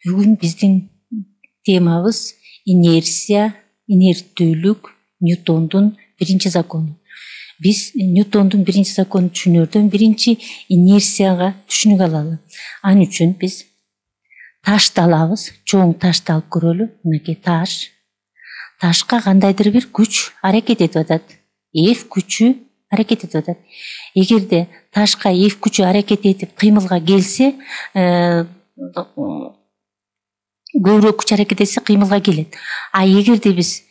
Бүгүн биздин темабыз инерция, инерттүүлүк, Ньютондун биринчи закону. Биз Ньютондун биринчи законун түшүнөрдөн биринчи инерцияга түшүнүк алалы. Ал үчүн биз ташты алабыз, чоң ташты алып көрөлү. Мынакей таш. Ташка кандайдыр бир күч аракет этип атат. Эф күчү аракет этип атат. Эгерде ташка эф күчү аракет этип кыймылга келсе, көбүрөөк күч аракет этсе кыймылга келет. А эгерде биз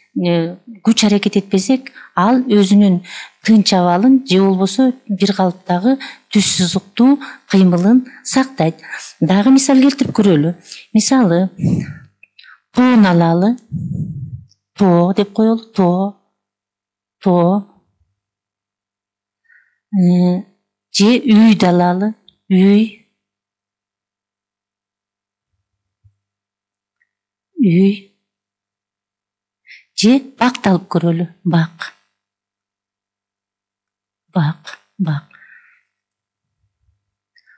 күч аракет этпесек, ал өзүнүн тынч абалын же болбосо бир калыптагы түз сызыктуу кыймылын сактайт. Дагы мисал келтирип көрөлү. Мисалы, тоону алалы. Тоо деп коелу. Тоо. Же үйдү алалы. Үй. Же бакты алып көрөлү. Бак.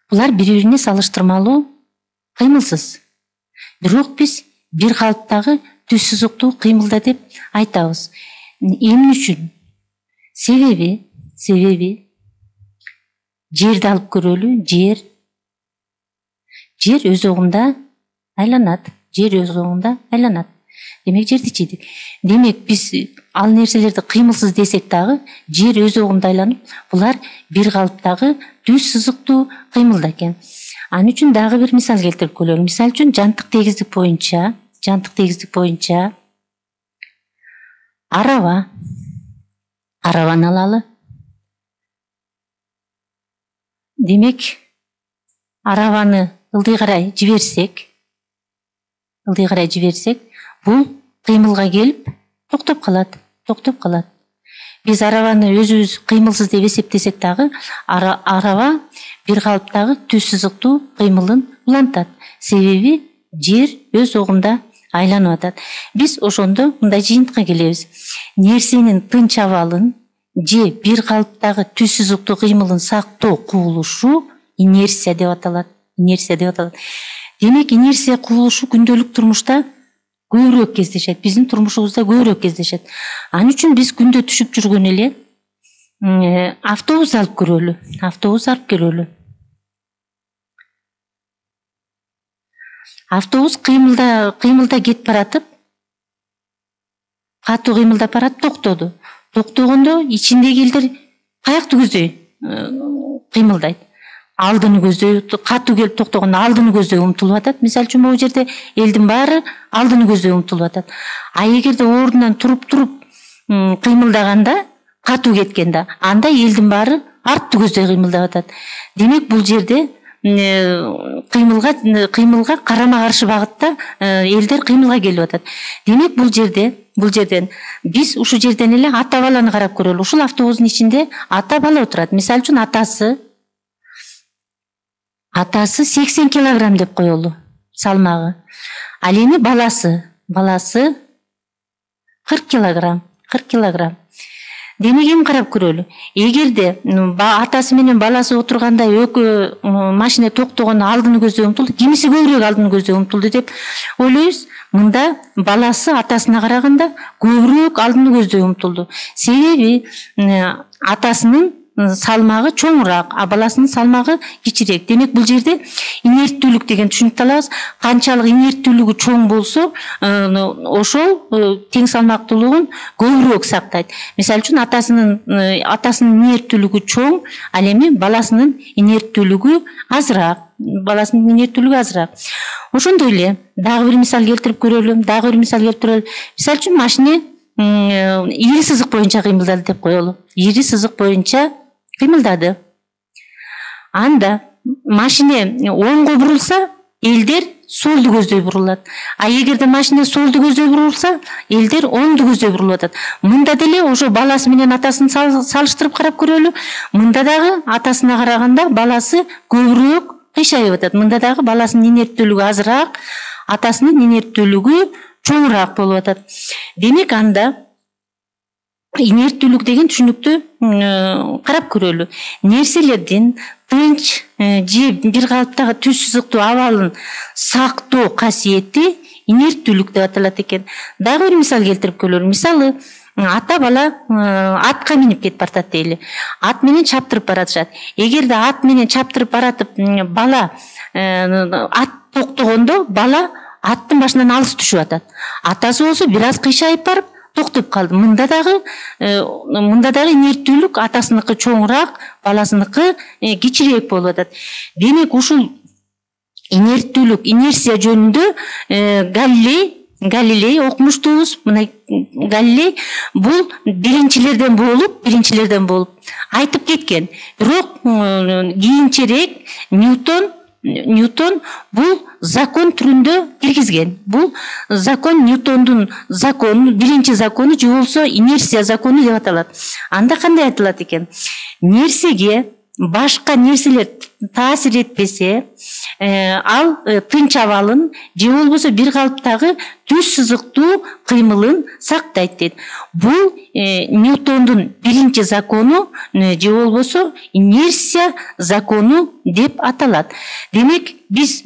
Булар бири-бирине салыштырмалуу кыймылсыз. Бирок биз бир калыптагы түз сызыктуу кыймылда деп айтабыз. Эмне үчүн? Себеби жерди алып көрөлү. Жер өз огунда айланат. Демек жерди чийдик. Демек биз ал нерселерди кыймылсыз десек дагы, жер өз огунда айланып, булар бир калыптагы түз сызыктуу кыймылда экен. Анын үчүн дагы бир мисал келтирип көрөлү. Мисал үчүн жантык тегиздик боюнча араваны алалы. Демек, араваны ылдый карай жиберсек, бул кыймылга келип токтоп калат. Биз араваны өзүбүз кыймылсыз деп эсептесек дагы, арава бир калыптагы түз сызыктуу кыймылын улантат. Себеби жер өз огунда айланып атат. Биз ошондо мындай жыйынтыкка келебиз. Нерсенин тынч абалын же бир калыптагы түз сызыктуу кыймылын сактоо кубулушу инерция деп аталат. Демек, инерция кубулушу күндөлүк турмушта көбүрөөк кездешет. Биздин турмушубузда көбүрөөк кездешет. Анын үчүн биз күндө түшүп жүргөн эле автобус алып көрөлү. Автобус кыймылда кетип баратып, катуу кыймылдап барат, токтоду. Токтогондо ичиндеги элдер каякты көздөй кыймылдайт. Алдыны көздөй, катуу келип токтогондо алдыны көздөй умтулуп атат. Мисалы үчүн могу жерде элдин баары алдыны көздөй умтулуп атат. А эгерде ордунан туруп кыймылдаганда, катуу кеткенде, анда элдин баары артты көздөй кыймылдап атат. Демек, бул жерде кыймылга карама каршы багытта элдер кыймылга келип атат. Демек, бул жерден биз ушу жерден эле ата баланы карап көрөлү. Ушул автобустун ичинде ата бала отурат. Мисалы үчүн атасы 80 килограмм деп коелу салмагы. Ал эми баласы 40 килограмм. Демек, эми карап көрөлү. Эгерде атасы менен баласы отурганда экөө машина токтогондо алдыны көздөй умтулду, кимиси көбүрөөк алдыны көздөй умтулду деп ойлойбуз. Мында баласы атасына караганда көбүрөөк алдыны көздөй умтулду. Себеби атасынын салмагы чоңураак, а баласынын салмагы кичирээк. Демек, бул жерде инерттүүлүк деген түшүнүктү алабыз. Канчалык инерттүүлүгү чоң болсо, ошол тең салмактуулугун көбүрөөк сактайт. Мисалы үчүн атасынын инерттүүлүгү чоң, ал эми баласынын инерттүүлүгү азыраак. Ошондой эле дагы бир мисал келтирип көрөлү. Мисалы үчүн машина ири сызык боюнча кыймылдады деп коелу. Анда машина оңго бурулса, элдер солду көздөй бурулат. А эгерде машина солду көздөй бурулса, элдер оңду көздөй бурулуп атат. Мында деле ошо баласы менен атасын салыштырып карап көрөлү. Мында дагы атасына караганда баласы көбүрөөк кыйшайып атат. Мында дагы баласынын инерттүүлүгү азыраак, атасынын инерттүүлүгү чоңураак болуп атат. Демек, анда инерттүүлүк деген түшүнүктү карап көрөлү. Нерселердин тынч же бир калыптагы түз сызыктуу абалын сактоо касиети инерттүүлүк деп аталат экен. Дагы бир мисал келтирип көрөлү. Мисалы, ата бала атка минип кетип баратат дейли. Ат менен чаптырып баратышат. Эгерде ат менен чаптырып баратып бала ат токтогондо бала аттын башынан алыс түшүп атат. Атасы болсо бир аз кыйшайып барып токтоп калды. Мында дагы инерттүүлүк атасыныкы чоңураак, баласыныкы кичирээк болуп атат. Демек ушул инерттүүлүк, инерция жөнүндө Галилей окумуштуубуз. Мына Галилей бул биринчилерден болуп айтып кеткен. Бирок кийинчерээк Ньютон бул закон түрүндө киргизген. Бул закон Ньютондун закону, биринчи закону же болсо инерция закону деп аталат. Анда кандай айтылат экен? Нерсеге башка нерселер таасир этпесе, ал тынч абалын же болбосо бир калыптагы түз сызыктуу кыймылын сактайт дейт. Бул Ньютондун биринчи закону же болбосо инерция закону деп аталат. Демек биз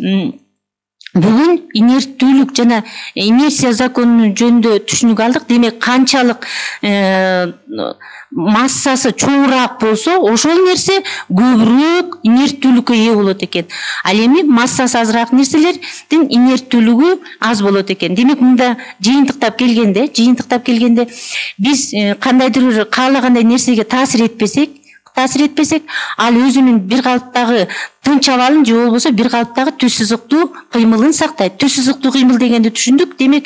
бүгүн инерттүүлүк жана инерция закону жөнүндө түшүнүк алдык. Демек канчалык массасы чоңураак болсо, ошол нерсе көбүрөөк инерттүүлүккө ээ болот экен. Ал эми массасы азыраак нерселердин инерттүүлүгү аз болот экен. Демек мында жыйынтыктап келгенде биз кандайдыр бир каалагандай нерсеге таасир этпесек, ал өзүнүн бир калыптагы тынч абалын же болбосо бир калыптагы түз сызыктуу кыймылын сактайт. Түз сызыктуу кыймыл дегенди түшүндүк. Демек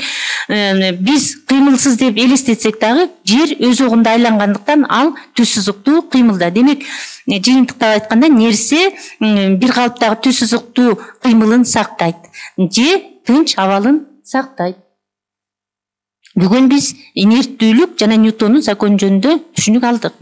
биз кыймылсыз деп элестетсек дагы жер өз огунда айлангандыктан ал түз сызыктуу кыймылда. Демек жыйынтыктап айтканда нерсе бир калыптагы түз сызыктуу кыймылын сактайт же тынч абалын сактайт. Бүгүн биз инерттүүлүк жана Ньютондун закону жөнүндө түшүнүк алдык.